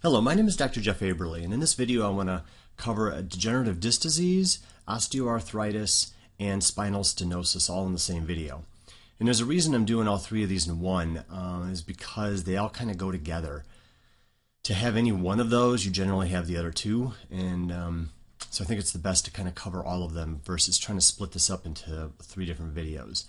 Hello, my name is Dr. Jeff Aberle, and in this video I want to cover a degenerative disc disease, osteoarthritis, and spinal stenosis all in the same video. And there's a reason I'm doing all three of these in one, is because they all kind of go together. To have any one of those, you generally have the other two, and so I think it's the best to kind of cover all of them versus trying to split this up into three different videos.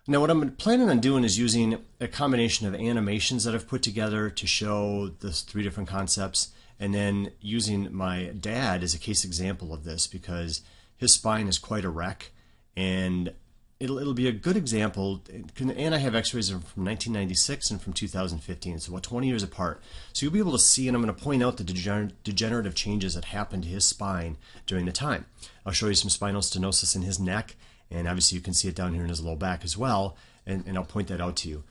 Now what I'm planning on doing is using a combination of animations that I've put together to show the three different concepts, and then using my dad as a case example of this because his spine is quite a wreck, and it'll be a good example. And I have x-rays from 1996 and from 2015, so about 20 years apart. So you'll be able to see, and I'm going to point out the degenerative changes that happened to his spine during the time. I'll show you some spinal stenosis in his neck, and obviously you can see it down here in his low back as well, and I'll point that out to you.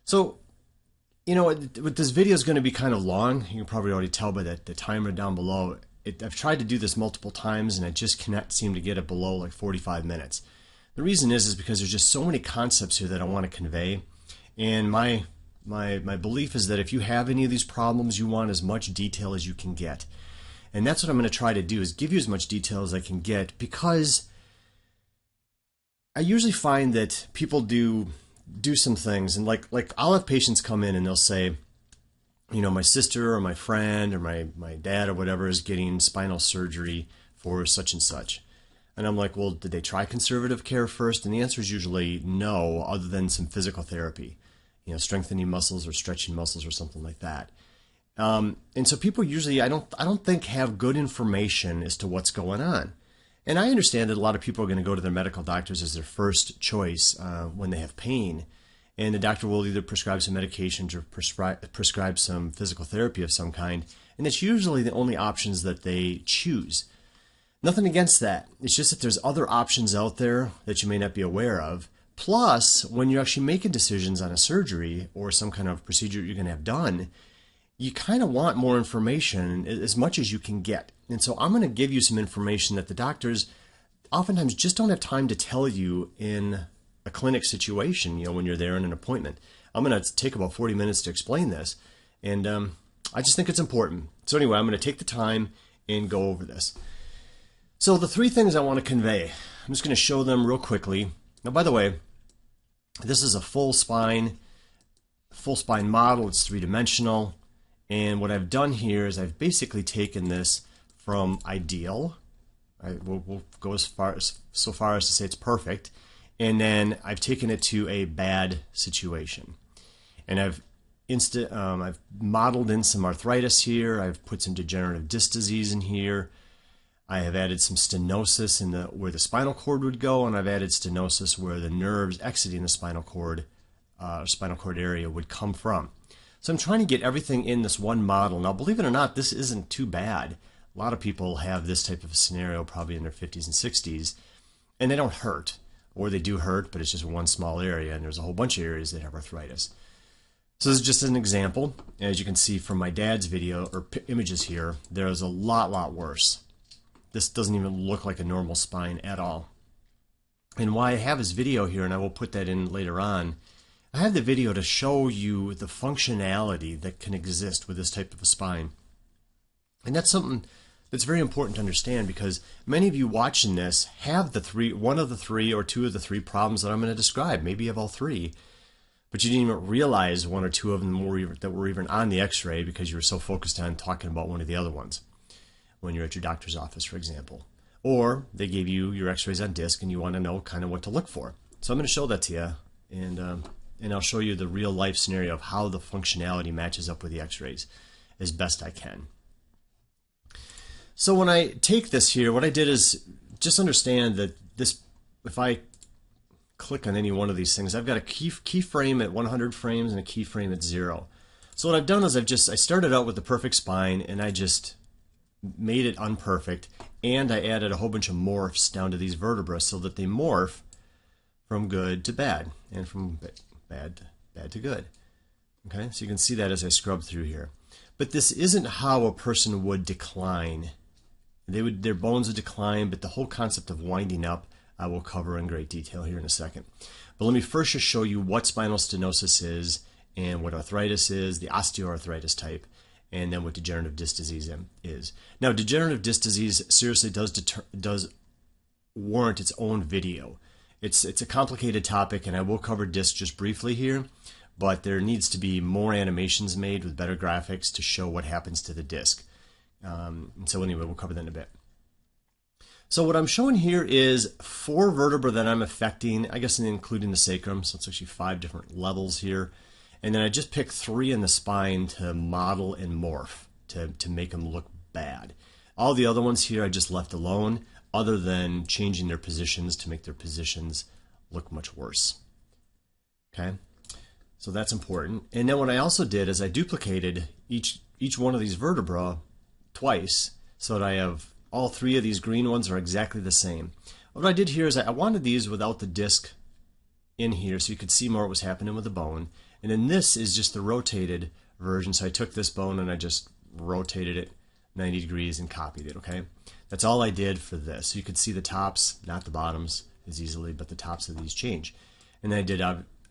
So, you know, this video is going to be kind of long. You can probably already tell by the timer down below. I've tried to do this multiple times, and I just cannot seem to get it below like 45 minutes. The reason is because there's just so many concepts here that I want to convey, and my belief is that if you have any of these problems, you want as much detail as you can get. And that's what I'm going to try to do, is give you as much detail as I can get, because I usually find that people do some things, and like I'll have patients come in and they'll say, you know, my sister or my friend or my dad or whatever is getting spinal surgery for such and such. And I'm like, well, did they try conservative care first? And the answer is usually no, other than some physical therapy, you know, strengthening muscles or stretching muscles or something like that. And so people usually, I don't think, have good information as to what's going on. And I understand that a lot of people are going to go to their medical doctors as their first choice when they have pain. And the doctor will either prescribe some medications or prescribe some physical therapy of some kind. And it's usually the only options that they choose. Nothing against that. It's just that there's other options out there that you may not be aware of. Plus, when you're actually making decisions on a surgery or some kind of procedure you're going to have done, you kind of want more information, as much as you can get. And so I'm going to give you some information that the doctors oftentimes just don't have time to tell you in a clinic situation, you know, when you're there in an appointment. I'm going to take about 40 minutes to explain this, and I just think it's important. So anyway, I'm going to take the time and go over this. So the three things I want to convey, I'm just going to show them real quickly. Now, by the way, this is a full spine model. It's three-dimensional. And what I've done here is I've basically taken this from ideal. We'll go so far as to say it's perfect. And then I've taken it to a bad situation. And I've modeled in some arthritis here. I've put some degenerative disc disease in here. I have added some stenosis in where the spinal cord would go, and I've added stenosis where the nerves exiting the spinal cord area would come from. So I'm trying to get everything in this one model. Now, believe it or not, this isn't too bad. A lot of people have this type of a scenario probably in their 50s and 60s, and they don't hurt. Or they do hurt, but it's just one small area, and there's a whole bunch of areas that have arthritis. So this is just an example. As you can see from my dad's video, or images here, there's a lot worse. This doesn't even look like a normal spine at all. And why I have his video here, and I will put that in later on, I have the video to show you the functionality that can exist with this type of a spine. And that's something that's very important to understand, because many of you watching this have one of the three or two of the three problems that I'm going to describe. Maybe you have all three, but you didn't even realize one or two of them that were even on the x-ray because you were so focused on talking about one of the other ones when you're at your doctor's office, for example. Or they gave you your x-rays on disc and you want to know kind of what to look for. So I'm going to show that to you, and I'll show you the real life scenario of how the functionality matches up with the x-rays as best I can. So when I take this here, what I did is just understand that this, if I click on any one of these things, I've got a keyframe at 100 frames and a keyframe at 0. So what I've done is I started out with the perfect spine, and I just made it unperfect, and I added a whole bunch of morphs down to these vertebrae so that they morph from good to bad, and from bad to good. Okay, so you can see that as I scrub through here. But this isn't how a person would decline. Their bones would decline, but the whole concept of winding up I will cover in great detail here in a second. But let me first just show you what spinal stenosis is and what arthritis is, the osteoarthritis type, and then what degenerative disc disease is. Now, degenerative disc disease seriously does warrant its own video. It's a complicated topic, and I will cover disc just briefly here, but there needs to be more animations made with better graphics to show what happens to the disc. And so anyway, we'll cover that in a bit. So what I'm showing here is 4 vertebrae that I'm affecting, I guess including the sacrum, so it's actually 5 different levels here. And then I just picked 3 in the spine to model and morph, to make them look bad. All the other ones here I just left alone, other than changing their positions to make their positions look much worse. Okay, so that's important. And then what I also did is I duplicated each one of these vertebrae twice, so that I have all 3 of these green ones are exactly the same. What I did here is I wanted these without the disc in here so you could see more what was happening with the bone. And then this is just the rotated version, so I took this bone and I just rotated it 90 degrees and copied it, okay? That's all I did for this. So you could see the tops, not the bottoms as easily, but the tops of these change. And then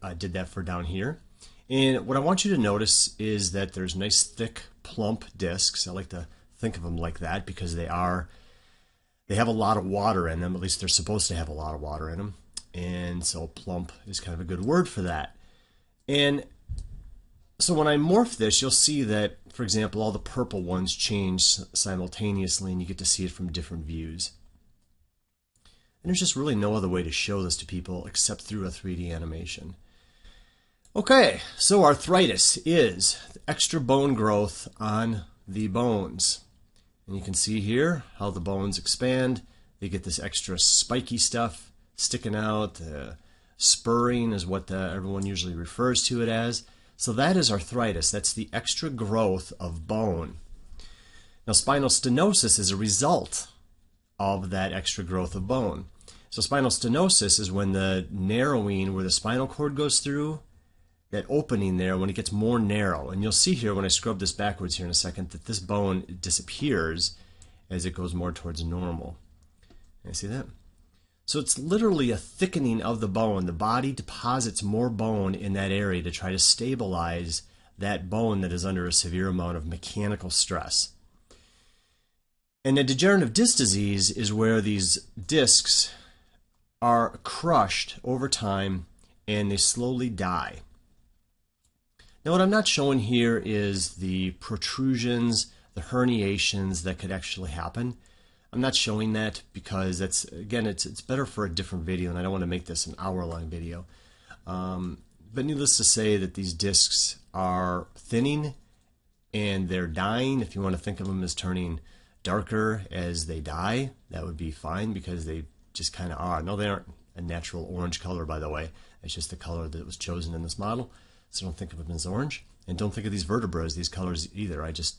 I did that for down here. And what I want you to notice is that there's nice thick plump discs. I like to think of them like that because they have a lot of water in them. At least they're supposed to have a lot of water in them. And so plump is kind of a good word for that. And so when I morph this, you'll see that, for example, all the purple ones change simultaneously, and you get to see it from different views. And there's just really no other way to show this to people except through a 3D animation. Okay, so arthritis is extra bone growth on the bones. And you can see here how the bones expand. They get this extra spiky stuff sticking out. Spurring is what everyone usually refers to it as. So that is arthritis. That's the extra growth of bone. Now, spinal stenosis is a result of that extra growth of bone. So spinal stenosis is when the narrowing where the spinal cord goes through, that opening there, when it gets more narrow. And you'll see here when I scrub this backwards here in a second that this bone disappears as it goes more towards normal. Can you see that? So it's literally a thickening of the bone. The body deposits more bone in that area to try to stabilize that bone that is under a severe amount of mechanical stress. And a degenerative disc disease is where these discs are crushed over time and they slowly die. Now what I'm not showing here is the protrusions, the herniations that could actually happen. I'm not showing that because that's, again, it's better for a different video, and I don't want to make this an hour-long video. But needless to say that these discs are thinning and they're dying. If you want to think of them as turning darker as they die, that would be fine because they just kind of are. No, they aren't a natural orange color, by the way. It's just the color that was chosen in this model. So don't think of them as orange. And don't think of these vertebrae as these colors either. I just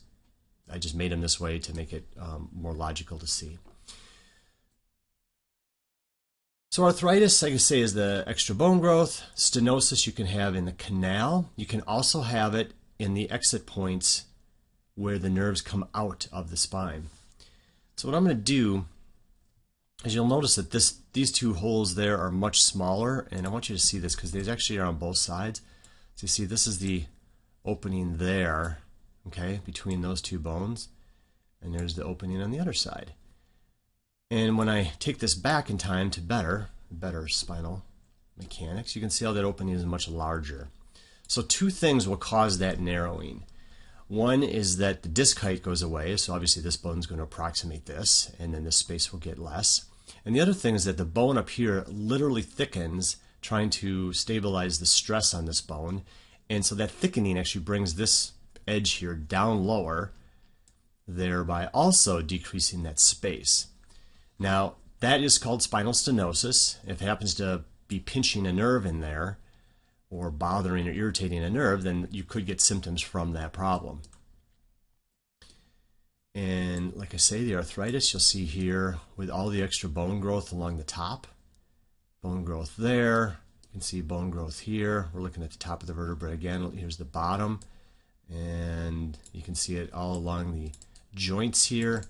made them this way to make it more logical to see. So arthritis, like I say, is the extra bone growth. Stenosis you can have in the canal. You can also have it in the exit points where the nerves come out of the spine. So what I'm going to do is you'll notice that these 2 holes there are much smaller, and I want you to see this because they actually are on both sides. So you see this is the opening there, okay, between those 2 bones, and there's the opening on the other side. And when I take this back in time to better spinal mechanics, you can see how that opening is much larger. So 2 things will cause that narrowing. One is that the disc height goes away, so obviously this bone is going to approximate this, and then this space will get less. And the other thing is that the bone up here literally thickens, trying to stabilize the stress on this bone, and so that thickening actually brings this edge here down lower, thereby also decreasing that space. Now, that is called spinal stenosis. If it happens to be pinching a nerve in there, or bothering or irritating a nerve, then you could get symptoms from that problem. And like I say, the arthritis you'll see here with all the extra bone growth along the top. Bone growth there. You can see bone growth here. We're looking at the top of the vertebrae again. Here's the bottom. And you can see it all along the joints here.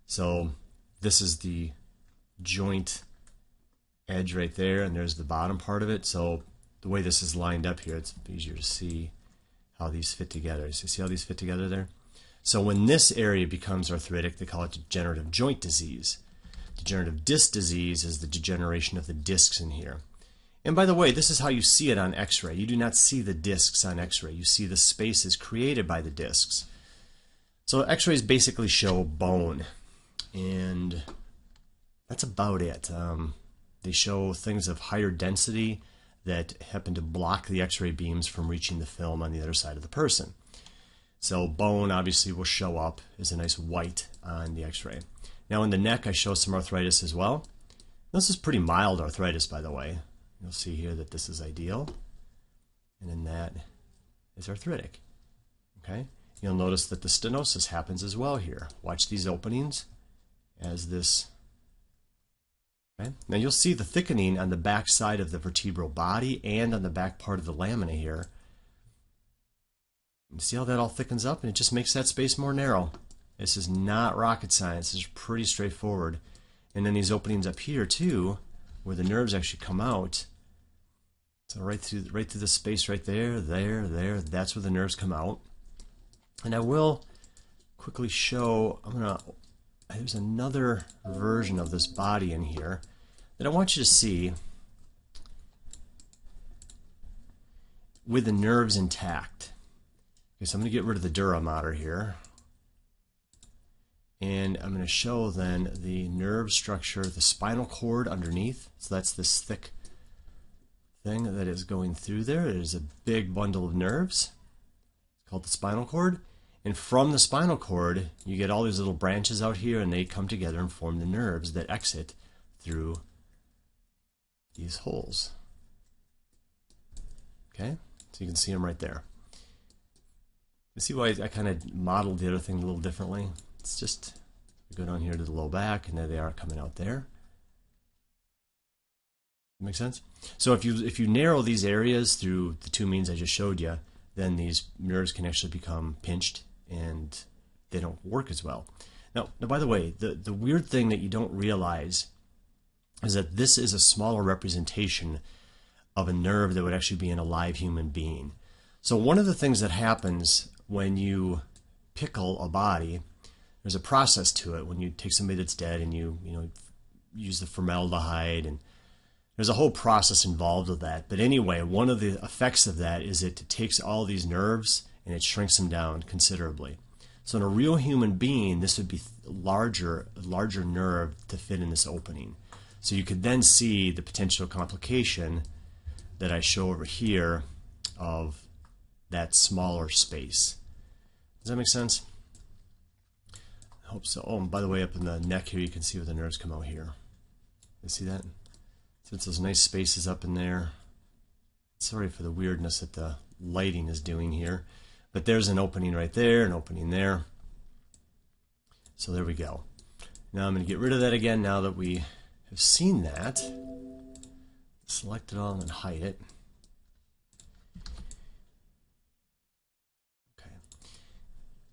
So this is the joint edge right there, and there's the bottom part of it. So the way this is lined up here, it's easier to see how these fit together. So see how these fit together there? So when this area becomes arthritic, they call it degenerative joint disease. Degenerative disc disease is the degeneration of the discs in here. And by the way, this is how you see it on x-ray. You do not see the discs on x-ray. You see the spaces created by the discs. So x-rays basically show bone, and that's about it. They show things of higher density that happen to block the x-ray beams from reaching the film on the other side of the person. So bone obviously will show up as a nice white on the x-ray. Now in the neck I show some arthritis as well. This is pretty mild arthritis, by the way. You'll see here that this is ideal, and then that is arthritic. Okay? You'll notice that the stenosis happens as well here. Watch these openings as this. Okay? Now you'll see the thickening on the back side of the vertebral body and on the back part of the lamina here. You see how that all thickens up, and it just makes that space more narrow. This is not rocket science. This is pretty straightforward. And then these openings up here too, where the nerves actually come out. So right through the space right there, there, that's where the nerves come out. And I will quickly show, there's another version of this body in here that I want you to see with the nerves intact. Okay, so I'm going to get rid of the dura mater here. And I'm going to show then the nerve structure, the spinal cord underneath. So that's this thick thing that is going through there. It is a big bundle of nerves. It's called the spinal cord. And from the spinal cord, you get all these little branches out here, and they come together and form the nerves that exit through these holes. Okay? So you can see them right there. You see why I kind of modeled the other thing a little differently? It's just, we go down here to the low back, and there they are coming out there. Make sense? So if you narrow these areas through the two means I just showed you, then these nerves can actually become pinched, and they don't work as well. Now by the way, the weird thing that you don't realize is that this is a smaller representation of a nerve that would actually be in a live human being. So one of the things that happens when you pickle a body, there's a process to it. When you take somebody that's dead and you use the formaldehyde, and there's a whole process involved with that. But anyway, one of the effects of that is it takes all these nerves and it shrinks them down considerably. So in a real human being, this would be a larger nerve to fit in this opening. So you could then see the potential complication that I show over here of that smaller space. Does that make sense? I hope so. Oh, and by the way, up in the neck here, you can see where the nerves come out here. You see that? So it's those nice spaces up in there. Sorry for the weirdness that the lighting is doing here. But there's an opening right there, an opening there. So there we go. Now I'm going to get rid of that again now that we have seen that. Select it all and then hide it. Okay.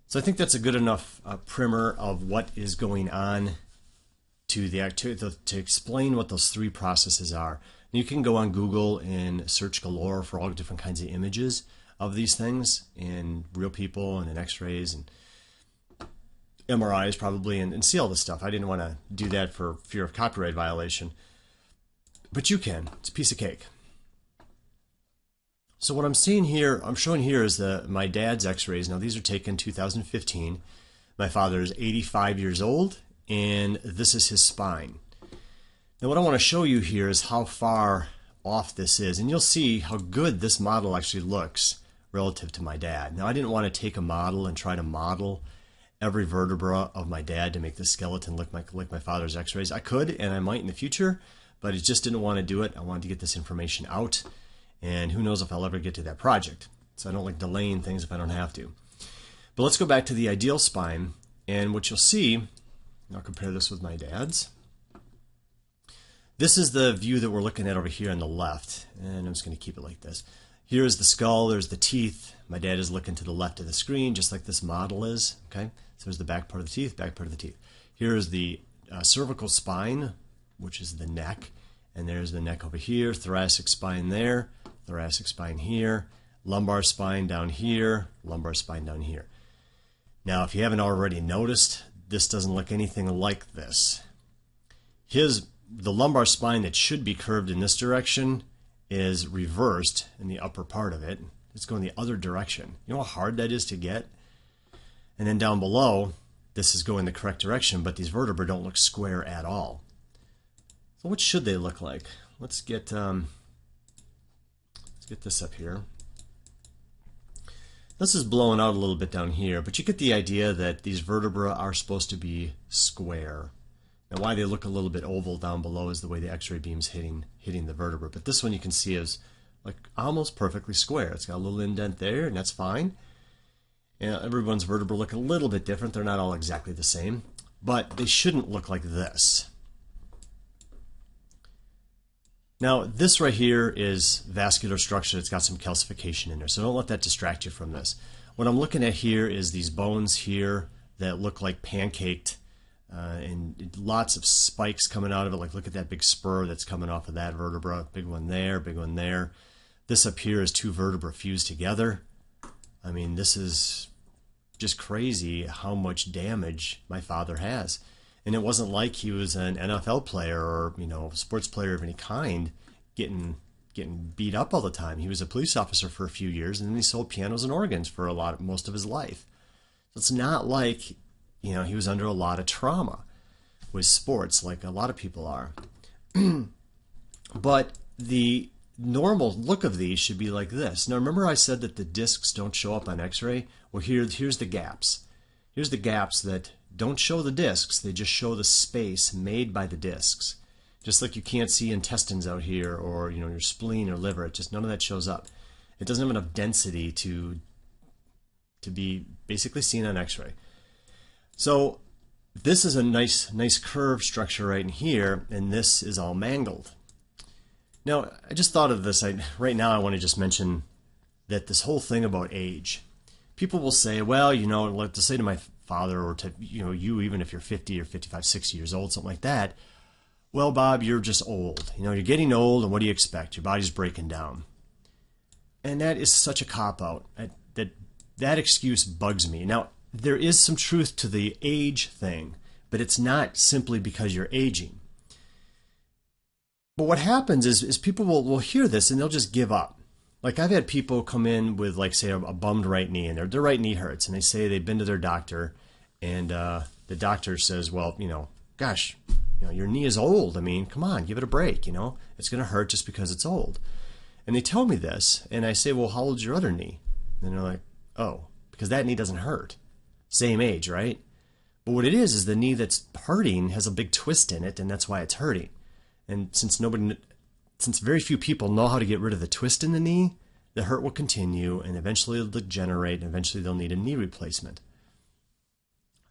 So I think that's a good enough primer of what is going on to explain what those three processes are. And you can go on Google and search galore for all different kinds of images of these things in real people and in x-rays and MRIs probably, and see all this stuff. I didn't want to do that for fear of copyright violation, but you can. It's a piece of cake. So what I'm showing here is my dad's x-rays. Now these are taken 2015. My father is 85 years old, and this is his spine. Now what I want to show you here is how far off this is, and you'll see how good this model actually looks relative to my dad. Now I didn't want to take a model and try to model every vertebra of my dad to make the skeleton look like my father's x-rays. I could, and I might in the future, but I just didn't want to do it. I wanted to get this information out, and who knows if I'll ever get to that project. So I don't like delaying things if I don't have to. But let's go back to the ideal spine, and what you'll see, and I'll compare this with my dad's. This is the view that we're looking at over here on the left, and I'm just going to keep it like this. Here is the skull, there's the teeth. My dad is looking to the left of the screen, just like this model is. Okay, so there's the back part of the teeth, back part of the teeth. Here is the cervical spine, which is the neck, and there's the neck over here, thoracic spine there, thoracic spine here, lumbar spine down here, lumbar spine down here. Now, if you haven't already noticed, this doesn't look anything like this. The lumbar spine that should be curved in this direction is reversed in the upper part of it. It's going the other direction. You know how hard that is to get? And then down below, this is going the correct direction, but these vertebrae don't look square at all. So what should they look like? Let's get this up here. This is blowing out a little bit down here, but you get the idea that these vertebrae are supposed to be square. Now, why they look a little bit oval down below is the way the X-ray beam's hitting the vertebra. But this one you can see is like almost perfectly square. It's got a little indent there, and that's fine. And everyone's vertebrae look a little bit different. They're not all exactly the same, but they shouldn't look like this. Now, this right here is vascular structure. It's got some calcification in there, so don't let that distract you from this. What I'm looking at here is these bones here that look like pancaked, and lots of spikes coming out of it. Like, look at that big spur that's coming off of that vertebra. Big one there, big one there. This up here is two vertebrae fused together. I mean, this is just crazy how much damage my father has. And it wasn't like he was an NFL player or, you know, sports player of any kind getting beat up all the time. He was a police officer for a few years, and then he sold pianos and organs for most of his life. So it's not like, you know, he was under a lot of trauma with sports like a lot of people are. But the normal look of these should be like this. Now, remember I said that the discs don't show up on X-ray? Well, here's the gaps. Here's the gaps that don't show the discs. They just show the space made by the discs. Just like you can't see intestines out here, or, you know, your spleen or liver. It just, none of that shows up. It doesn't have enough density to be basically seen on X-ray. So this is a nice curved structure right in here, and this is all mangled. Now, I just thought of this. Right now I want to just mention that this whole thing about age. People will say, well, you know, like to say to my father, or to, you know, you, even if you're 50 or 55, 60 years old, something like that, well, Bob, you're just old. You know, you're getting old, and what do you expect? Your body's breaking down. And that is such a cop-out. That excuse bugs me. Now, there is some truth to the age thing, but it's not simply because you're aging. But what happens is people will hear this and they'll just give up. Like, I've had people come in with, like, say, a bummed right knee, and their right knee hurts, and they say they've been to their doctor, and the doctor says, well, you know, gosh, you know, your knee is old. I mean, come on, give it a break, you know. It's going to hurt just because it's old. And they tell me this, and I say, well, how old's your other knee? And they're like, oh, because that knee doesn't hurt. Same age, right? But what it is the knee that's hurting has a big twist in it, and that's why it's hurting. And since very few people know how to get rid of the twist in the knee, the hurt will continue, and eventually it'll degenerate, and eventually they'll need a knee replacement.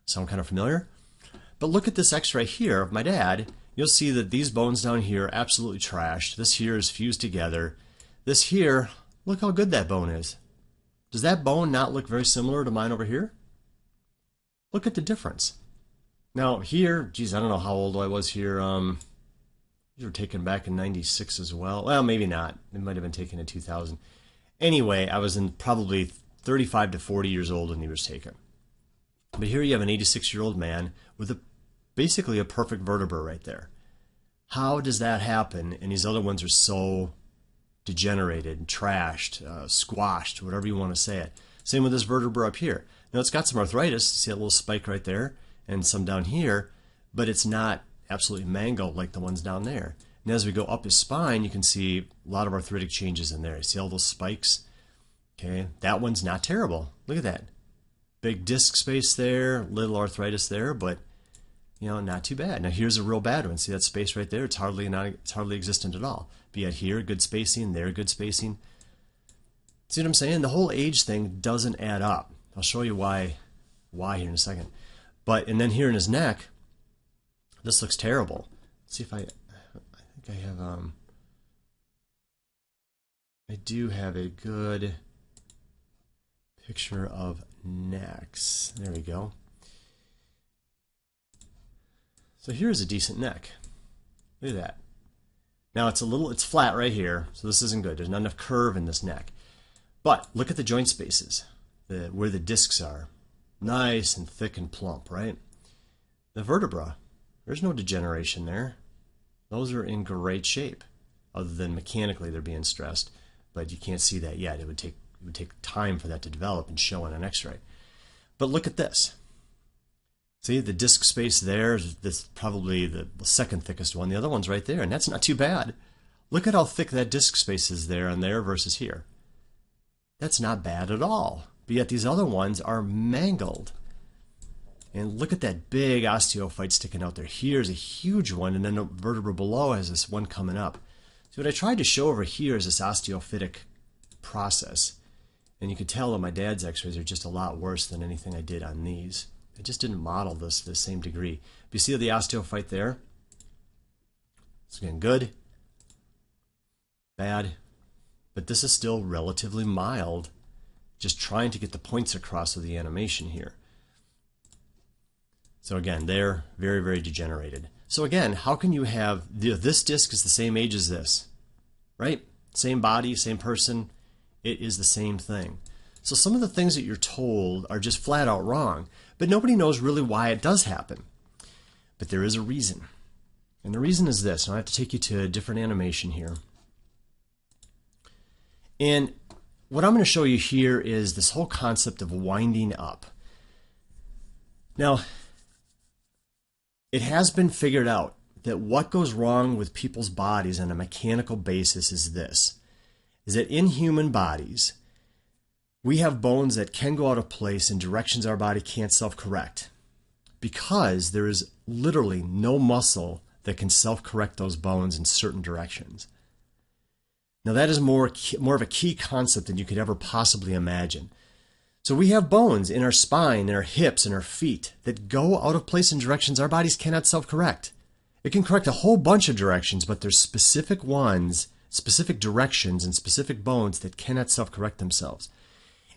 Sound kind of familiar? But look at this X-ray here of my dad. You'll see that these bones down here are absolutely trashed. This here is fused together. This here, look how good that bone is. Does that bone not look very similar to mine over here? Look at the difference. Now here, geez, I don't know how old I was here. These were taken back in '96 as well. Well, maybe not. It might have been taken in 2000. Anyway, I was in probably 35 to 40 years old when he was taken. But here you have an 86-year-old man with basically a perfect vertebra right there. How does that happen? And these other ones are so degenerated, trashed, squashed, whatever you want to say it. Same with this vertebra up here. Now, it's got some arthritis. See that little spike right there? And some down here, but it's not absolutely mangled like the ones down there. And as we go up his spine, you can see a lot of arthritic changes in there. You see all those spikes? Okay, that one's not terrible. Look at that. Big disc space there, little arthritis there, but, you know, not too bad. Now here's a real bad one. See that space right there? It's hardly existent at all. But yet here, good spacing, there, good spacing. See what I'm saying? The whole age thing doesn't add up. I'll show you why here in a second. But, and then here in his neck, this looks terrible. Let's see if I think I have, I do have a good picture of necks. There we go. So here's a decent neck. Look at that. Now it's flat right here, so this isn't good. There's not enough curve in this neck. But look at the joint spaces, where the discs are. Nice and thick and plump, right? The vertebra, there's no degeneration there. Those are in great shape, other than mechanically they're being stressed, but you can't see that yet. It would take time for that to develop and show on an x-ray. But look at this. See, the disc space there is this probably the second thickest one. The other one's right there, and that's not too bad. Look at how thick that disc space is there and there versus here. That's not bad at all. But yet these other ones are mangled. And look at that big osteophyte sticking out there. Here's a huge one, and then the vertebra below has this one coming up. So what I tried to show over here is this osteophytic process. And you can tell that my dad's x-rays are just a lot worse than anything I did on these. I just didn't model this to the same degree. But you see the osteophyte there? It's getting good, bad, but this is still relatively mild. Just trying to get the points across of the animation here. So again, they're very, very degenerated. So again, how can you have, this disc is the same age as this, right? Same body, same person, it is the same thing. So some of the things that you're told are just flat out wrong, but nobody knows really why it does happen. But there is a reason. And the reason is this, and I have to take you to a different animation here. And what I'm going to show you here is this whole concept of winding up. Now, it has been figured out that what goes wrong with people's bodies on a mechanical basis is this, is that in human bodies, we have bones that can go out of place in directions our body can't self-correct because there is literally no muscle that can self-correct those bones in certain directions. Now that is more of a key concept than you could ever possibly imagine. So we have bones in our spine, in our hips, in our feet that go out of place in directions our bodies cannot self-correct. It can correct a whole bunch of directions, but there's specific ones, specific directions, and specific bones that cannot self-correct themselves.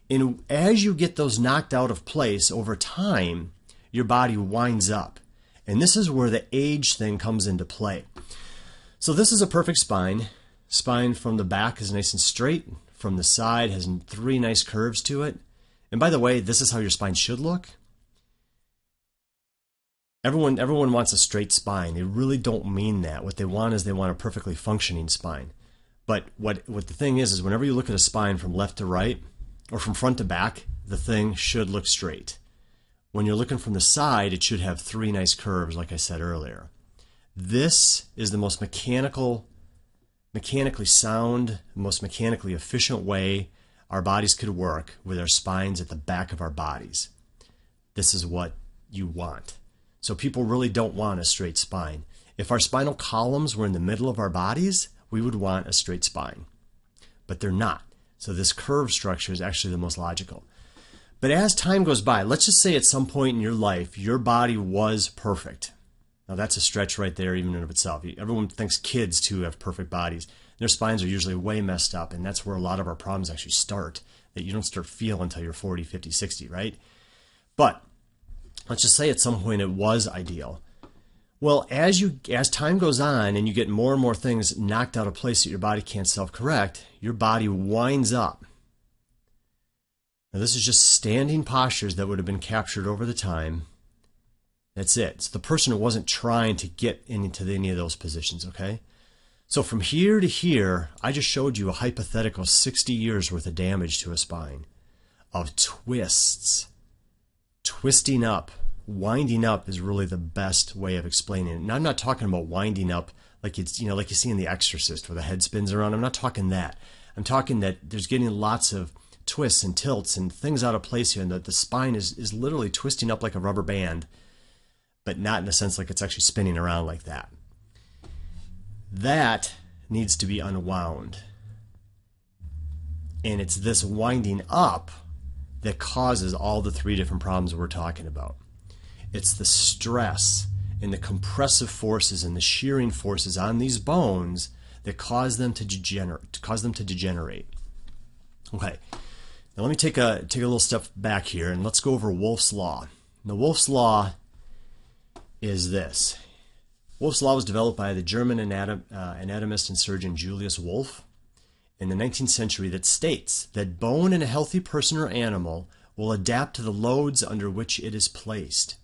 And as you get those knocked out of place over time, your body winds up. And this is where the age thing comes into play. So this is a perfect spine. Spine from the back is nice and straight. From the side has 3 nice curves to it. And by the way, this is how your spine should look. Everyone wants a straight spine. They really don't mean that. What they want is they want a perfectly functioning spine. But what the thing is whenever you look at a spine from left to right, or from front to back, the thing should look straight. When you're looking from the side, it should have 3 nice curves, like I said earlier. This is the most mechanically sound, most mechanically efficient way our bodies could work with our spines at the back of our bodies. This is what you want. So people really don't want a straight spine. If our spinal columns were in the middle of our bodies, we would want a straight spine. But they're not. So this curved structure is actually the most logical. But as time goes by, let's just say at some point in your life, your body was perfect. Now that's a stretch right there even in of itself. Everyone thinks kids too have perfect bodies. Their spines are usually way messed up, and that's where a lot of our problems actually start, that you don't start feeling until you're 40, 50, 60, right? But let's just say at some point it was ideal. Well, as time goes on and you get more and more things knocked out of place that your body can't self-correct, your body winds up. Now this is just standing postures that would have been captured over the time. That's it. It's the person who wasn't trying to get into any of those positions, okay? So from here to here, I just showed you a hypothetical 60 years worth of damage to a spine of twists. Twisting up, winding up is really the best way of explaining it. And I'm not talking about winding up like it's, like you see in The Exorcist where the head spins around. I'm not talking that. I'm talking that there's getting lots of twists and tilts and things out of place here, and that the spine is literally twisting up like a rubber band, but not in a sense like it's actually spinning around like that. That needs to be unwound. And it's this winding up that causes all the 3 different problems we're talking about. It's the stress and the compressive forces and the shearing forces on these bones that cause them to degenerate. Okay, now let me take a little step back here and let's go over Wolff's Law. Now Wolff's Law is this. Wolff's Law was developed by the German anatomist and surgeon Julius Wolff in the 19th century, that states that bone in a healthy person or animal will adapt to the loads under which it is placed.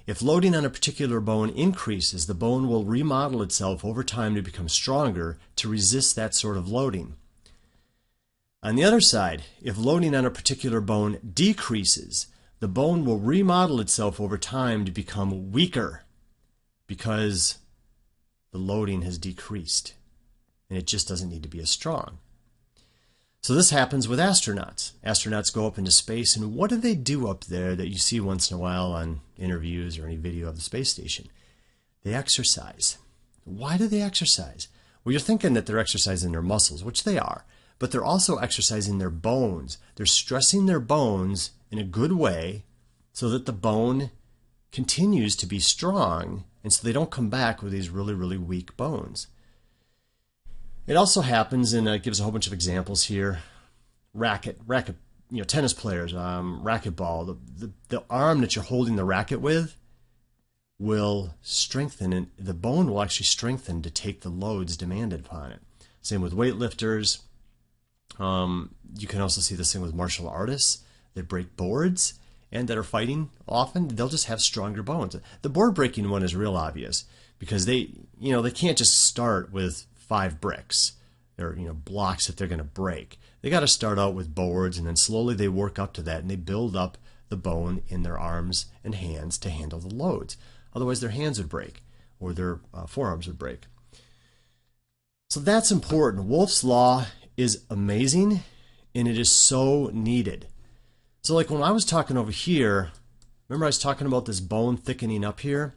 If loading on a particular bone increases, the bone will remodel itself over time to become stronger to resist that sort of loading. On the other side, if loading on a particular bone decreases, the bone will remodel itself over time to become weaker because the loading has decreased and it just doesn't need to be as strong. So this happens with astronauts. Astronauts go up into space, and what do they do up there that you see once in a while on interviews or any video of the space station? They exercise. Why do they exercise? Well, you're thinking that they're exercising their muscles, which they are, but they're also exercising their bones. They're stressing their bones in a good way so that the bone continues to be strong and so they don't come back with these really, really weak bones. It also happens, and it gives a whole bunch of examples here. Racket, tennis players, racquetball. The arm that you're holding the racket with will strengthen, and the bone will actually strengthen to take the loads demanded upon it. Same with weightlifters. You can also see this thing with martial artists that break boards and that are fighting often. They'll just have stronger bones. The board breaking one is real obvious because they can't just start with 5 bricks. They're blocks that they're going to break. They got to start out with boards, and then slowly they work up to that, and they build up the bone in their arms and hands to handle the loads. Otherwise, their hands would break, or their forearms would break. So that's important. Wolff's Law is amazing, and it is so needed. So like when I was talking over here, remember I was talking about this bone thickening up here?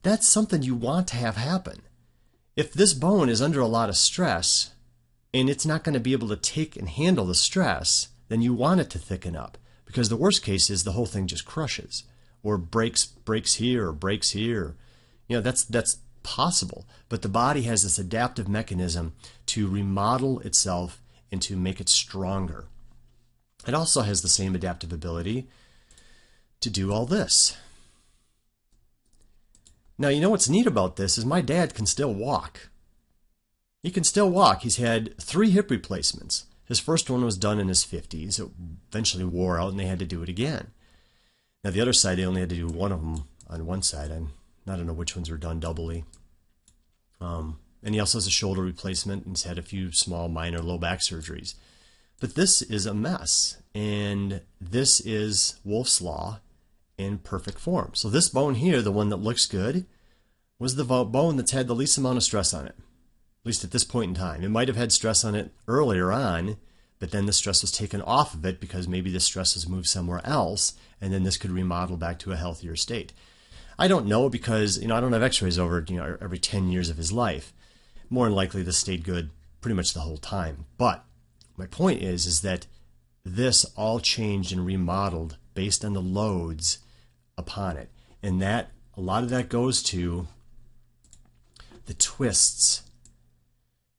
That's something you want to have happen. If this bone is under a lot of stress and it's not going to be able to take and handle the stress, then you want it to thicken up, because the worst case is the whole thing just crushes or breaks here or breaks here. That's possible, but the body has this adaptive mechanism to remodel itself and to make it stronger. It also has the same adaptive ability to do all this. Now, you know what's neat about this is my dad can still walk. He can still walk. He's had 3 hip replacements. His first one was done in his 50s. It eventually wore out and they had to do it again. Now, the other side, they only had to do one of them on one side. I don't know which ones were done doubly. And he also has a shoulder replacement and has had a few small minor low back surgeries. But this is a mess. And this is Wolff's Law in perfect form. So this bone here, the one that looks good, was the bone that's had the least amount of stress on it, at least at this point in time. It might have had stress on it earlier on, but then the stress was taken off of it because maybe the stress has moved somewhere else, and then this could remodel back to a healthier state. I don't know because I don't have x-rays over every 10 years of his life. More than likely this stayed good pretty much the whole time. But my point is that this all changed and remodeled based on the loads upon it. And that a lot of that goes to the twists.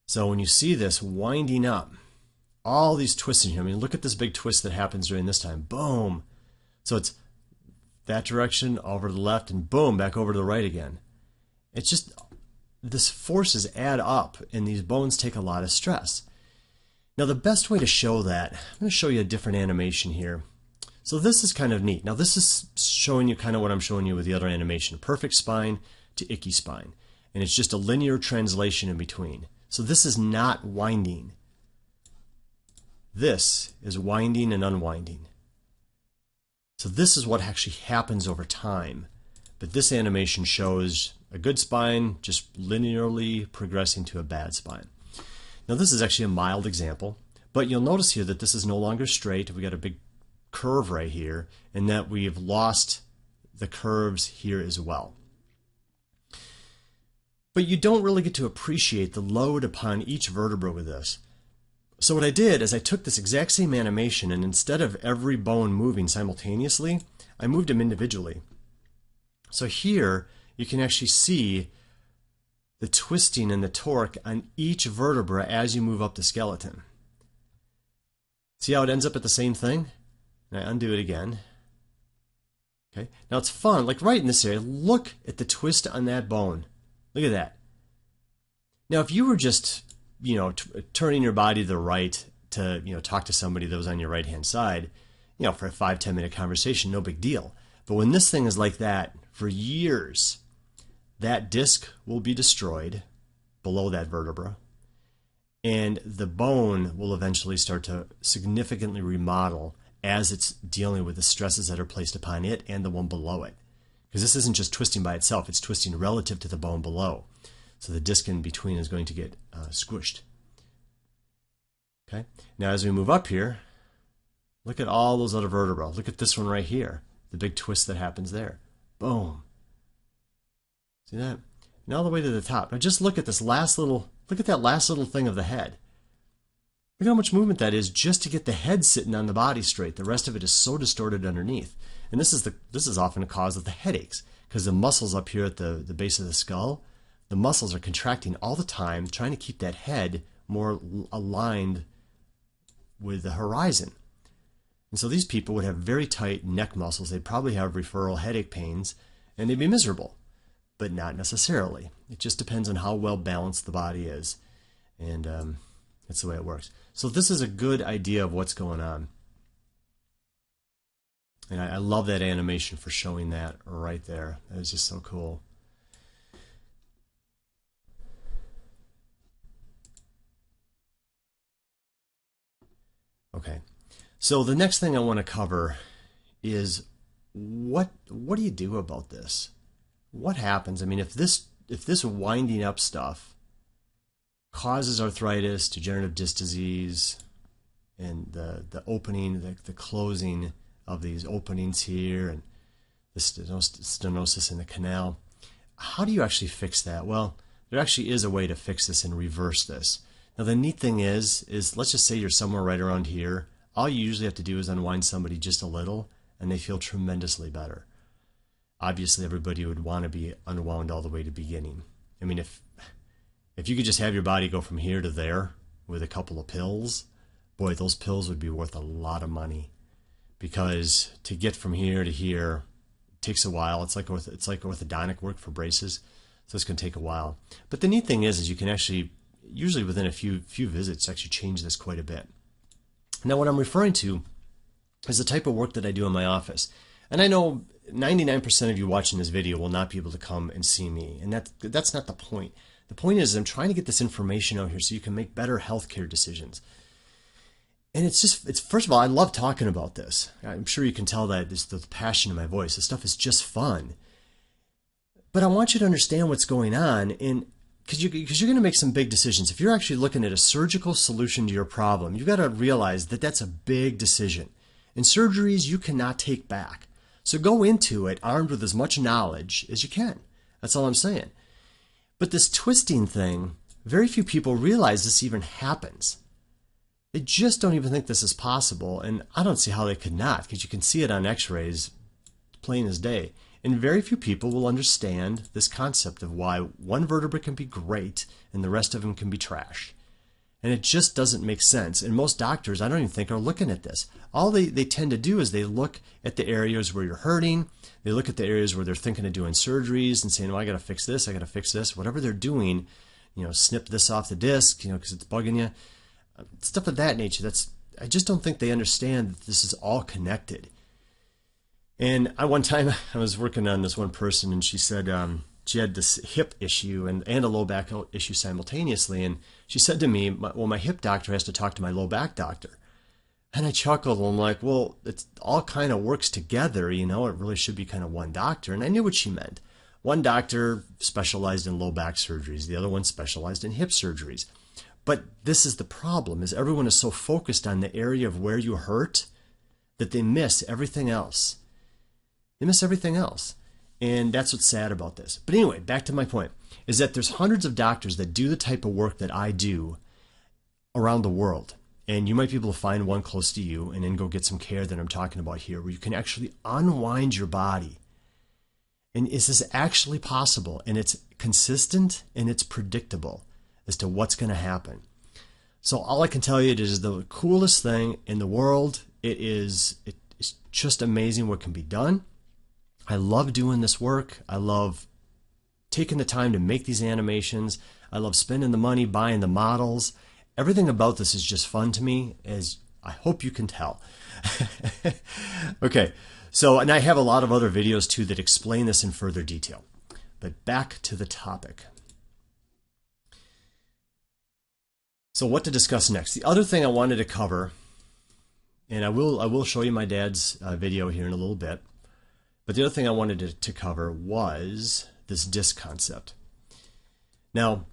So when you see this winding up, all these twists in here, look at this big twist that happens during this time. Boom. So it's that direction over to the left and boom, back over to the right again. It's just, this forces add up and these bones take a lot of stress. Now the best way to show that, I'm going to show you a different animation here. So this is kind of neat. Now this is showing you kind of what I'm showing you with the other animation. Perfect spine to icky spine. And it's just a linear translation in between. So this is not winding. This is winding and unwinding. So this is what actually happens over time. But this animation shows a good spine just linearly progressing to a bad spine. Now this is actually a mild example, but you'll notice here that this is no longer straight. We got a big curve right here, and that we've lost the curves here as well. But you don't really get to appreciate the load upon each vertebra with this. So what I did is I took this exact same animation, and instead of every bone moving simultaneously, I moved them individually. So here you can actually see the twisting and the torque on each vertebra as you move up the skeleton. See how it ends up at the same thing? And I undo it again. Okay. Now it's fun, like right in this area, look at the twist on that bone. Look at that. Now if you were just, turning your body to the right to, talk to somebody that was on your right hand side, you know, for a 5-10 minute conversation, no big deal. But when this thing is like that for years, that disc will be destroyed below that vertebra, and the bone will eventually start to significantly remodel as it's dealing with the stresses that are placed upon it and the one below it. Because this isn't just twisting by itself, it's twisting relative to the bone below. So the disc in between is going to get squished. Okay. Now as we move up here, look at all those other vertebrae. Look at this one right here, the big twist that happens there. Boom. See that? And all the way to the top. Now just look at this last little, look at that last little thing of the head. Look how much movement that is just to get the head sitting on the body straight. The rest of it is so distorted underneath. And this is often a cause of the headaches, because the muscles up here at the base of the skull, the muscles are contracting all the time, trying to keep that head more aligned with the horizon. And so these people would have very tight neck muscles. They'd probably have referral headache pains, and they'd be miserable. But not necessarily. It just depends on how well balanced the body is. And that's the way it works. So this is a good idea of what's going on. And I love that animation for showing that right there. That is just so cool. Okay. So the next thing I want to cover is what do you do about this? What happens? I mean, if this winding up stuff causes arthritis, degenerative disc disease, and the opening, the closing of these openings here, and the stenosis in the canal, how do you actually fix that? Well, there actually is a way to fix this and reverse this. Now the neat thing is let's just say you're somewhere right around here. All you usually have to do is unwind somebody just a little, and they feel tremendously better. Obviously, everybody would want to be unwound all the way to the beginning. I mean, if you could just have your body go from here to there with a couple of pills, boy, those pills would be worth a lot of money. Because to get from here to here takes a while. It's like orthodontic work for braces, so it's going to take a while. But the neat thing is you can actually, usually within a few visits, actually change this quite a bit. Now, what I'm referring to is the type of work that I do in my office. And I know 99% of you watching this video will not be able to come and see me, and that's not the point. The point is I'm trying to get this information out here so you can make better healthcare decisions. And it's first of all, I love talking about this. I'm sure you can tell that there's the passion in my voice. This stuff is just fun. But I want you to understand what's going on, and because you're going to make some big decisions. If you're actually looking at a surgical solution to your problem, you've got to realize that that's a big decision. And surgeries you cannot take back. So go into it armed with as much knowledge as you can. That's all I'm saying. But this twisting thing, very few people realize this even happens. They just don't even think this is possible, and I don't see how they could not, because you can see it on x-rays plain as day. And very few people will understand this concept of why one vertebra can be great and the rest of them can be trashed. And it just doesn't make sense. And most doctors, I don't even think, are looking at this. All they tend to do is they look at the areas where you're hurting. They look at the areas where they're thinking of doing surgeries and saying, oh, I got to fix this, I got to fix this. Whatever they're doing, snip this off the disc, because it's bugging you. Stuff of that nature. I just don't think they understand that this is all connected. And one time I was working on this one person, and she said she had this hip issue and a low back issue simultaneously. And she said to me, well, my hip doctor has to talk to my low back doctor. And I chuckled, and I'm like, well, it all kind of works together, it really should be kind of one doctor. And I knew what she meant. One doctor specialized in low back surgeries, the other one specialized in hip surgeries. But this is the problem, is everyone is so focused on the area of where you hurt that they miss everything else. They miss everything else. And that's what's sad about this. But anyway, back to my point, is that there's hundreds of doctors that do the type of work that I do around the world. And you might be able to find one close to you and then go get some care that I'm talking about here, where you can actually unwind your body. And is this actually possible? And it's consistent and it's predictable as to what's going to happen. So all I can tell you, it is the coolest thing in the world. It's just amazing what can be done. I love doing this work. I love taking the time to make these animations. I love spending the money, buying the models. Everything about this is just fun to me, as I hope you can tell. Okay, so, and I have a lot of other videos too that explain this in further detail. But back to the topic. So what to discuss next? The other thing I wanted to cover, and I will show you my dad's video here in a little bit, but the other thing I wanted to cover was this disc concept. Now,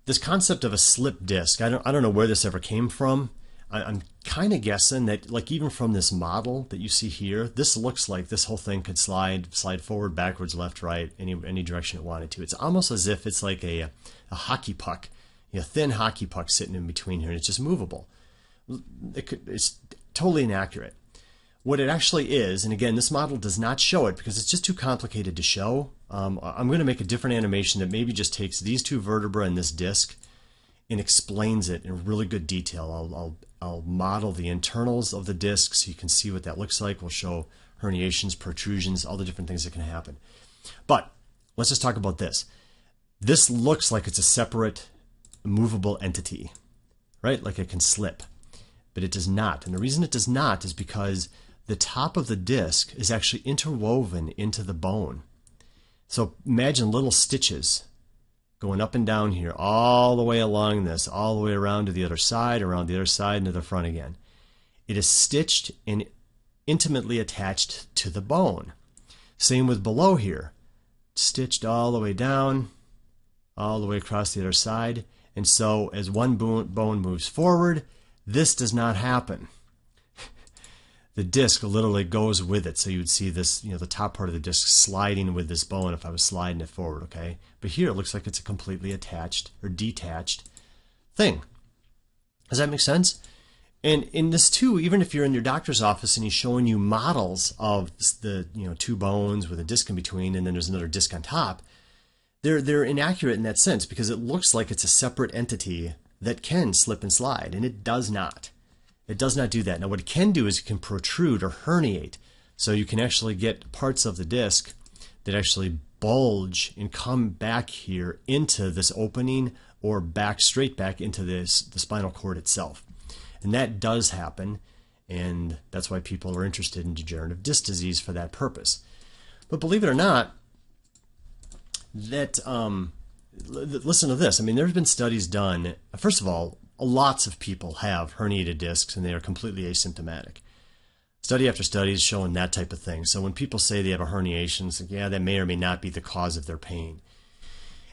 this concept of a slip disc, I don't know where this ever came from. I'm kind of guessing that, like, even from this model that you see here, this looks like this whole thing could slide forward, backwards, left, right, any direction it wanted to. It's almost as if it's like a hockey puck, a thin hockey puck sitting in between here, and it's just movable. It's totally inaccurate. What it actually is, and again, this model does not show it because it's just too complicated to show. I'm going to make a different animation that maybe just takes these two vertebrae and this disc and explains it in really good detail. I'll model the internals of the disc so you can see what that looks like. We'll show herniations, protrusions, all the different things that can happen. But let's just talk about this. This looks like it's a separate movable entity, right? Like it can slip, but it does not. And the reason it does not is because the top of the disc is actually interwoven into the bone. So imagine little stitches going up and down here, all the way along this, all the way around to the other side, around the other side, and to the front again. It is stitched and intimately attached to the bone. Same with below here. Stitched all the way down, all the way across the other side. And so as one bone moves forward, this does not happen. The disc literally goes with it. So you would see this, the top part of the disc sliding with this bone if I was sliding it forward, okay? But here it looks like it's a completely attached or detached thing. Does that make sense? And in this too, even if you're in your doctor's office and he's showing you models of the two bones with a disc in between and then there's another disc on top, they're inaccurate in that sense because it looks like it's a separate entity that can slip and slide, and it does not. It does not do that. Now what it can do is it can protrude or herniate. So you can actually get parts of the disc that actually bulge and come back here into this opening or straight back into the spinal cord itself. And that does happen, and that's why people are interested in degenerative disc disease for that purpose. But believe it or not, that listen to this. I mean, there's been studies done. First of all, lots of people have herniated discs and they are completely asymptomatic. Study after study is showing that type of thing. So when people say they have a herniation, it's like, yeah, that may or may not be the cause of their pain.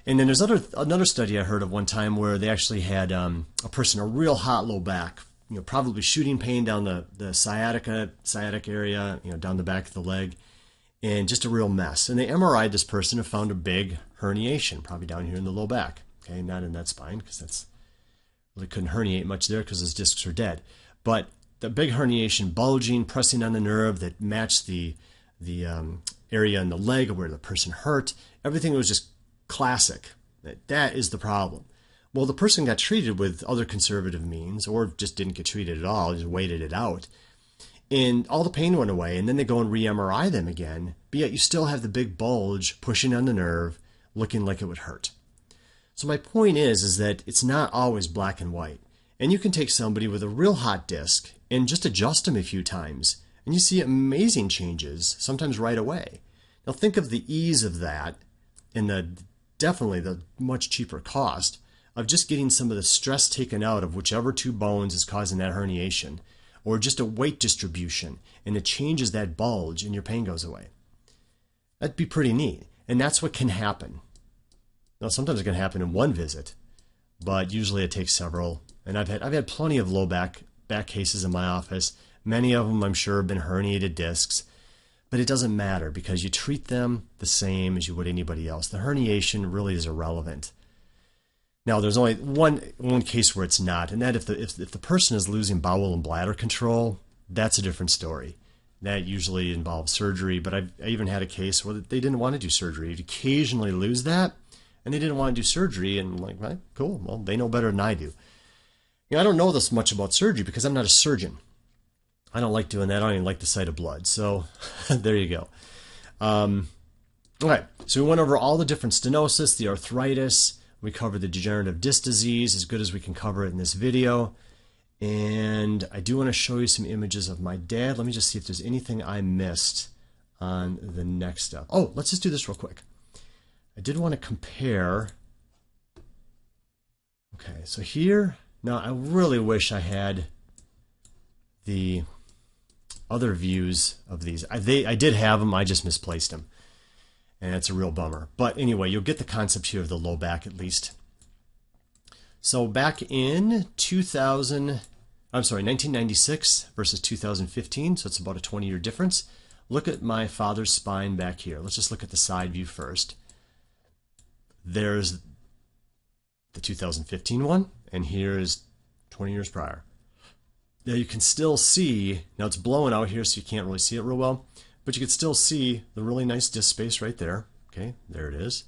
And then there's another study I heard of one time where they actually had a person, a real hot low back, probably shooting pain down the sciatic area, down the back of the leg, and just a real mess. And they MRI'd this person and found a big herniation, probably down here in the low back. Okay, not in that spine because that's really couldn't herniate much there because those discs are dead. But the big herniation, bulging, pressing on the nerve that matched the area in the leg where the person hurt, everything was just classic. That is the problem. Well, the person got treated with other conservative means or just didn't get treated at all, just waited it out. And all the pain went away, and then they go and re-MRI them again, but yet you still have the big bulge pushing on the nerve, looking like it would hurt. So my point is that it's not always black and white. And you can take somebody with a real hot disc and just adjust them a few times, and you see amazing changes, sometimes right away. Now think of the ease of that and definitely the much cheaper cost of just getting some of the stress taken out of whichever two bones is causing that herniation, or just a weight distribution, and it changes that bulge and your pain goes away. That'd be pretty neat. And that's what can happen. Now sometimes it can happen in one visit, but usually it takes several. And I've had plenty of low back cases in my office. Many of them I'm sure have been herniated discs, but it doesn't matter because you treat them the same as you would anybody else. The herniation really is irrelevant. Now there's only one case where it's not, and that if the person is losing bowel and bladder control, that's a different story. That usually involves surgery, but I even had a case where they didn't want to do surgery. You'd occasionally lose that, and they didn't want to do surgery, and I'm like, right, cool, well, they know better than I do. I don't know this much about surgery because I'm not a surgeon. I don't like doing that. I don't even like the sight of blood. So there you go. All right, so we went over all the different stenosis, the arthritis. We covered the degenerative disc disease as good as we can cover it in this video. And I do want to show you some images of my dad. Let me just see if there's anything I missed on the next step. Oh, let's just do this real quick. I did want to compare. Okay, so here, now I really wish I had the other views of these. I did have them, I just misplaced them. And it's a real bummer. But anyway, you'll get the concept here of the low back at least. So back in 1996 versus 2015, so it's about a 20-year difference. Look at my father's spine back here. Let's just look at the side view first. There's the 2015 one, and here's 20 years prior. Now you can still see, now it's blowing out here so you can't really see it real well, but you can still see the really nice disc space right there. Okay, there it is.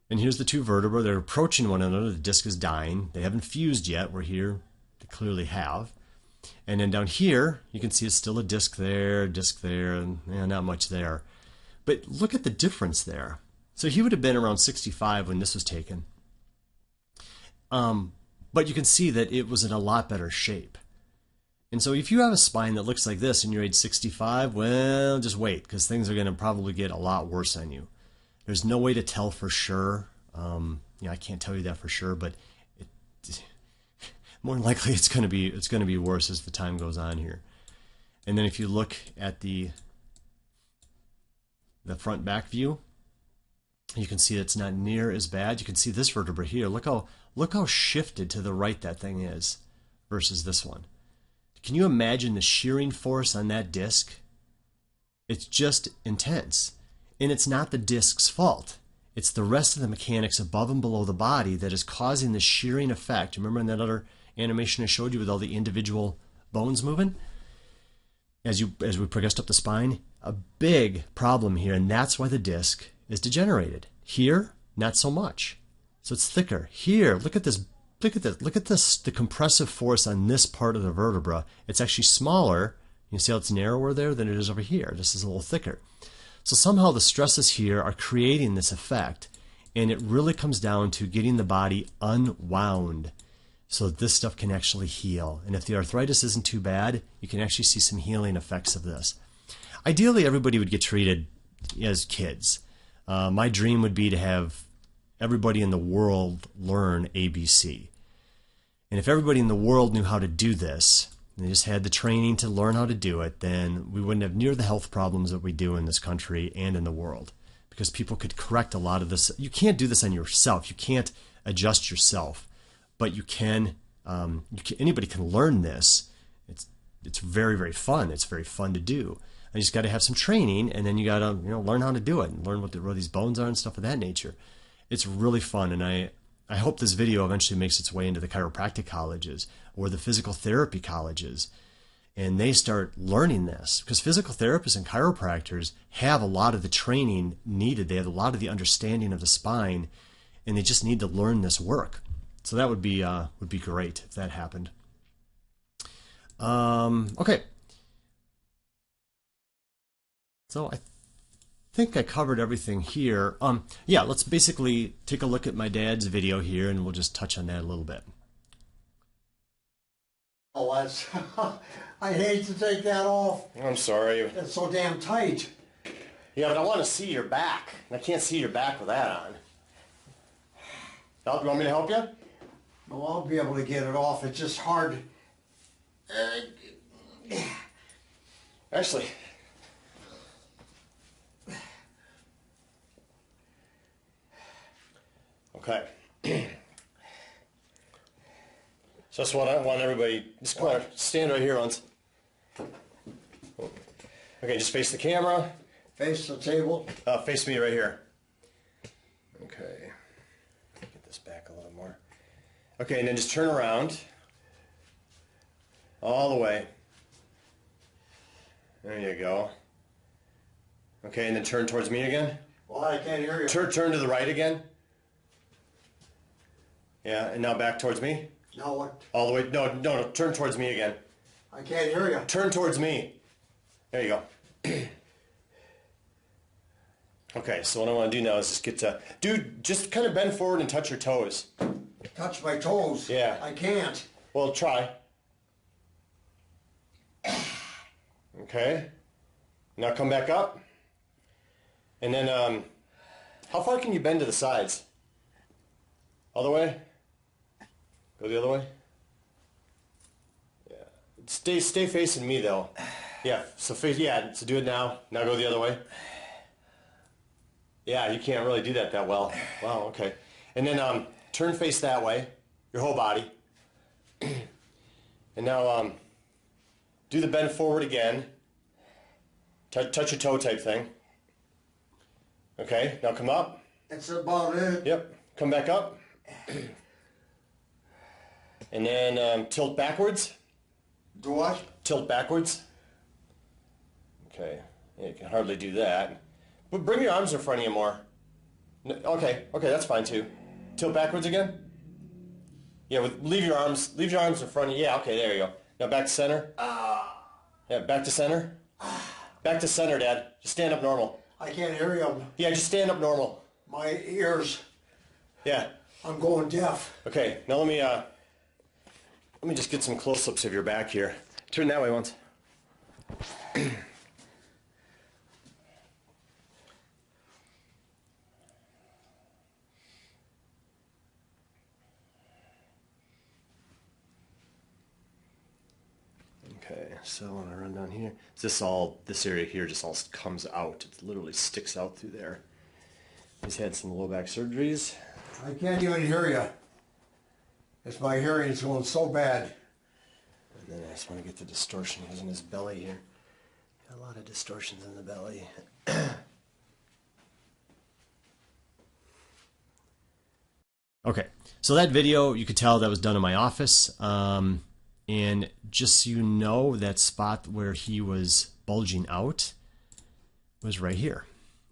And here's the two vertebrae. They're approaching one another. The disc is dying. They haven't fused yet. We're here. They clearly have. And then down here, you can see it's still a disc there, and not much there. But look at the difference there. So he would have been around 65 when this was taken. But you can see that it was in a lot better shape. And so if you have a spine that looks like this and you're age 65, well, just wait, because things are going to probably get a lot worse on you. There's no way to tell for sure. I can't tell you that for sure, but more than likely it's going to be worse as the time goes on here. And then if you look at the front back view, you can see it's not near as bad. You can see this vertebra here. Look how shifted to the right that thing is versus this one. Can you imagine the shearing force on that disc? It's just intense. And it's not the disc's fault. It's the rest of the mechanics above and below the body that is causing the shearing effect. Remember in that other animation I showed you with all the individual bones moving? As we progressed up the spine, a big problem here, and that's why the disc is degenerated. Here, not so much. So it's thicker. Here, look at this. Look at this, the compressive force on this part of the vertebra. It's actually smaller. You see how it's narrower there than it is over here. This is a little thicker. So somehow the stresses here are creating this effect, and it really comes down to getting the body unwound so that this stuff can actually heal. And if the arthritis isn't too bad, you can actually see some healing effects of this. Ideally, everybody would get treated as kids. My dream would be to have everybody in the world learn ABC. And if everybody in the world knew how to do this, and they just had the training to learn how to do it, then we wouldn't have near the health problems that we do in this country and in the world. Because people could correct a lot of this. You can't do this on yourself. You can't adjust yourself. But you can, anybody can learn this. It's very, very fun. It's very fun to do. And you just got to have some training, and then you got to learn how to do it and learn what these bones are and stuff of that nature. It's really fun, and I hope this video eventually makes its way into the chiropractic colleges or the physical therapy colleges, and they start learning this, because physical therapists and chiropractors have a lot of the training needed. They have a lot of the understanding of the spine, and they just need to learn this work. So that would be great if that happened. Okay. So I think I covered everything here. Yeah, let's basically take a look at my dad's video here, and we'll just touch on that a little bit. Oh, that's I hate to take that off. I'm sorry. It's so damn tight. Yeah, but I want to see your back. I can't see your back with that on. You want me to help you? No, I'll be able to get it off. It's just hard. Actually, okay. So that's what I want everybody, just come on, stand right here once. Okay, just face the camera. Face the table. Face me right here. Okay. Get this back a little more. Okay, and then just turn around. All the way. There you go. Okay, and then turn towards me again. Well, I can't hear you. Turn to the right again. Yeah, and now back towards me. Now what? All the way. No. Turn towards me again. I can't hear you. Turn towards me. There you go. Okay, so what I want to do now is just get to... Dude, just kind of bend forward and touch your toes. Touch my toes? Yeah. I can't. Well, try. Okay. Now come back up. And then, how far can you bend to the sides? All the way? Go the other way? Yeah. Stay facing me though. Yeah, so so do it now. Now go the other way. Yeah, you can't really do that well. Wow, okay. And then turn face that way, your whole body. And now do the bend forward again. Touch your toe type thing. Okay, now come up. That's about it. Yep, come back up. And then tilt backwards. Do what? Tilt backwards. Okay, yeah, you can hardly do that. But bring your arms in front of you more. Okay, that's fine too. Tilt backwards again. Yeah, leave your arms in front of you. Yeah, okay, there you go. Now back to center. Yeah, back to center. Back to center, Dad. Just stand up normal. I can't hear you. Yeah, just stand up normal. My ears. Yeah. I'm going deaf. Okay, now let me just get some close-ups of your back here. Turn that way once. Okay, so I want to run down here. This area here just all comes out. It literally sticks out through there. He's had some low back surgeries. I can't even hear you. It's my hearing is going so bad. And then I just want to get the distortion. He's in his belly here. Got a lot of distortions in the belly. Okay, so that video, you could tell that was done in my office. And just so you know, that spot where he was bulging out was right here.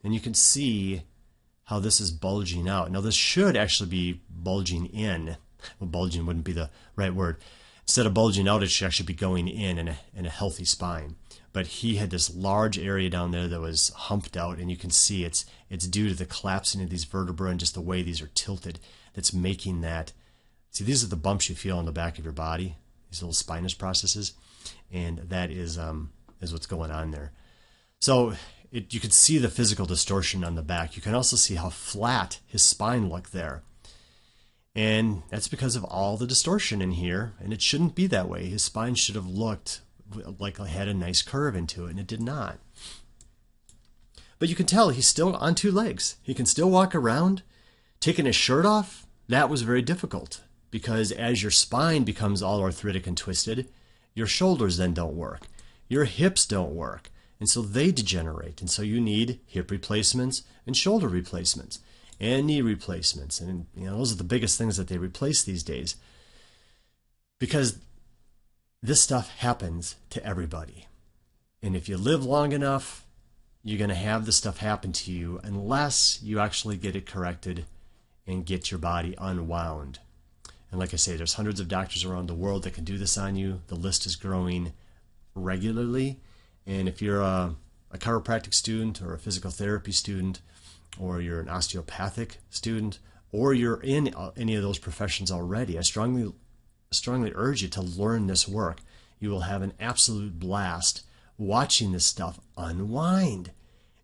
And you can see how this is bulging out. Now this should actually be bulging in. Well, bulging wouldn't be the right word. Instead of bulging out, it should actually be going in a healthy spine. But he had this large area down there that was humped out, and you can see it's due to the collapsing of these vertebrae and just the way these are tilted that's making that. See, these are the bumps you feel on the back of your body, these little spinous processes, and that is what's going on there. So you can see the physical distortion on the back. You can also see how flat his spine looked there. And that's because of all the distortion in here, and it shouldn't be that way. His spine should have looked like it had a nice curve into it, and it did not. But you can tell he's still on two legs. He can still walk around. Taking his shirt off, that was very difficult, because as your spine becomes all arthritic and twisted, your shoulders then don't work. Your hips don't work, and so they degenerate, and so you need hip replacements and shoulder replacements and knee replacements, and those are the biggest things that they replace these days, because this stuff happens to everybody. And if you live long enough, you're going to have this stuff happen to you unless you actually get it corrected and get your body unwound. And like I say, there's hundreds of doctors around the world that can do this on you. The list is growing regularly. And if you're a chiropractic student or a physical therapy student, or you're an osteopathic student, or you're in any of those professions already, I strongly urge you to learn this work. You will have an absolute blast watching this stuff unwind.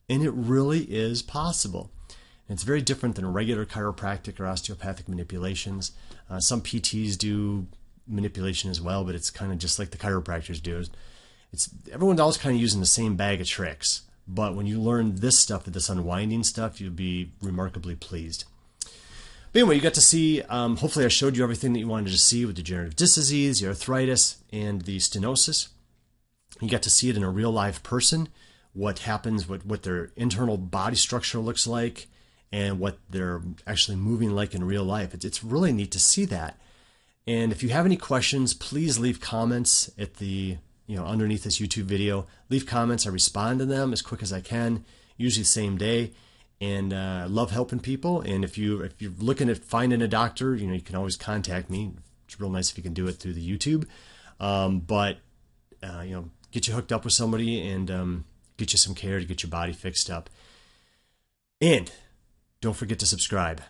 And it really is possible. And it's very different than regular chiropractic or osteopathic manipulations. Some PTs do manipulation as well, but it's kind of just like the chiropractors do. Everyone's always kind of using the same bag of tricks. But when you learn this stuff, this unwinding stuff, you'll be remarkably pleased. But anyway, you got to see, hopefully I showed you everything that you wanted to see with degenerative disc disease, the arthritis, and the stenosis. You got to see it in a real live person, what happens, what their internal body structure looks like, and what they're actually moving like in real life. It's really neat to see that. And if you have any questions, please leave comments at the underneath this YouTube video. Leave comments. I respond to them as quick as I can, usually the same day. And I love helping people. And if you're looking at finding a doctor, you can always contact me. It's real nice if you can do it through the YouTube. But get you hooked up with somebody and get you some care to get your body fixed up. And don't forget to subscribe.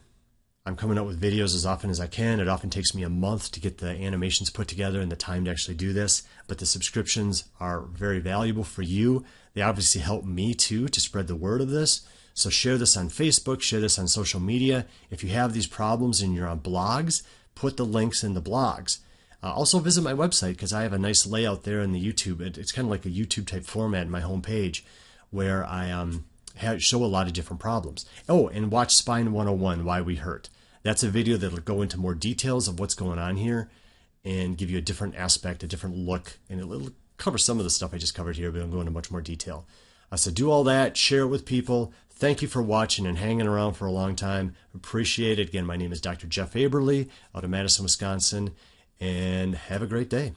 I'm coming up with videos as often as I can. It often takes me a month to get the animations put together and the time to actually do this, but the subscriptions are very valuable for you. They obviously help me too to spread the word of this. So share this on Facebook, share this on social media. If you have these problems and you're on blogs, put the links in the blogs. Also visit my website because I have a nice layout there in the YouTube. It's kind of like a YouTube type format in my homepage where I show a lot of different problems. Oh, and watch Spine 101, Why We Hurt. That's a video that'll go into more details of what's going on here and give you a different aspect, a different look, and it'll cover some of the stuff I just covered here, but it'll go into much more detail. So do all that, share it with people. Thank you for watching and hanging around for a long time. Appreciate it. Again, my name is Dr. Jeff Aberle out of Madison, Wisconsin, and have a great day.